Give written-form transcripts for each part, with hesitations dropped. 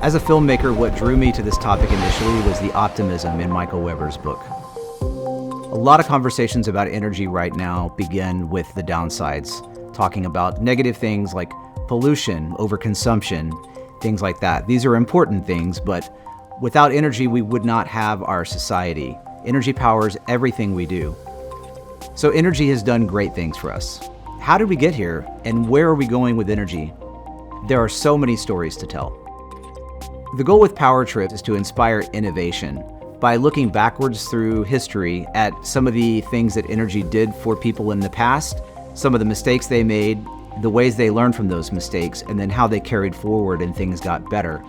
As a filmmaker, what drew me to this topic initially was the optimism in Michael Weber's book. A lot of conversations about energy right now begin with the downsides, talking about negative things like pollution, overconsumption, things like that. These are important things, but without energy, we would not have our society. Energy powers everything we do. So energy has done great things for us. How did we get here, and where are we going with energy? There are so many stories to tell. The goal with Power Trip is to inspire innovation by looking backwards through history at some of the things that energy did for people in the past, some of the mistakes they made, the ways they learned from those mistakes, and then how they carried forward and things got better.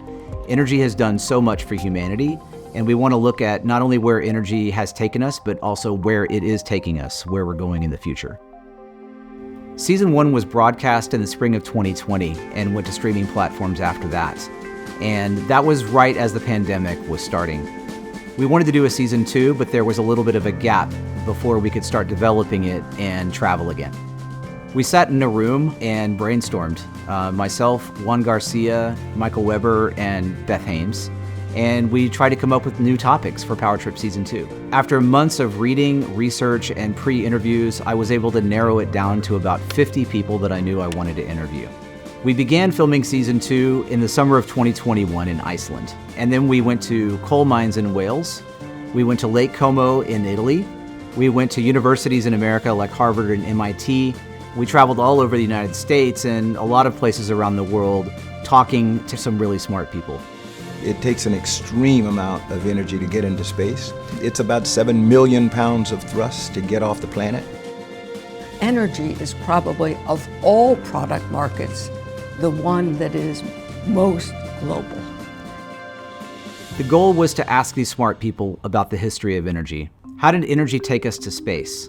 Energy has done so much for humanity, and we want to look at not only where energy has taken us, but also where it is taking us, where we're going in the future. Season 1 was broadcast in the spring of 2020 and went to streaming platforms after that. And that was right as the pandemic was starting. We wanted to do a season 2, but there was a little bit of a gap before we could start developing it and travel again. We sat in a room and brainstormed. Myself, Juan Garcia, Michael Weber, and Beth Hames. And we tried to come up with new topics for Power Trip Season 2. After months of reading, research, and pre-interviews, I was able to narrow it down to about 50 people that I knew I wanted to interview. We began filming Season 2 in the summer of 2021 in Iceland. And then we went to coal mines in Wales. We went to Lake Como in Italy. We went to universities in America like Harvard and MIT. We traveled all over the United States and a lot of places around the world talking to some really smart people. It takes an extreme amount of energy to get into space. It's about 7 million pounds of thrust to get off the planet. Energy is probably, of all product markets, the one that is most global. The goal was to ask these smart people about the history of energy. How did energy take us to space?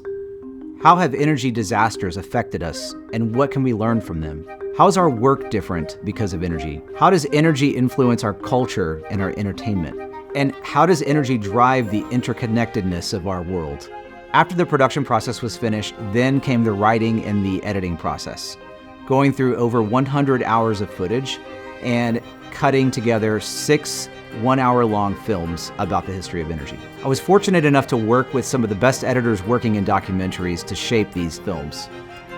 How have energy disasters affected us, and what can we learn from them? How is our work different because of energy? How does energy influence our culture and our entertainment? And how does energy drive the interconnectedness of our world? After the production process was finished, then came the writing and the editing process, going through over 100 hours of footage and cutting together 6 one-hour-long films about the history of energy. I was fortunate enough to work with some of the best editors working in documentaries to shape these films.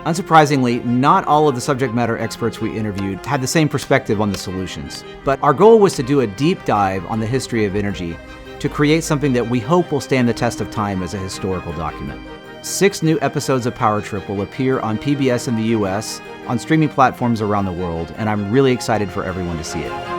Unsurprisingly, not all of the subject matter experts we interviewed had the same perspective on the solutions, but our goal was to do a deep dive on the history of energy to create something that we hope will stand the test of time as a historical document. 6 new episodes of Power Trip will appear on PBS in the US, on streaming platforms around the world, and I'm really excited for everyone to see it.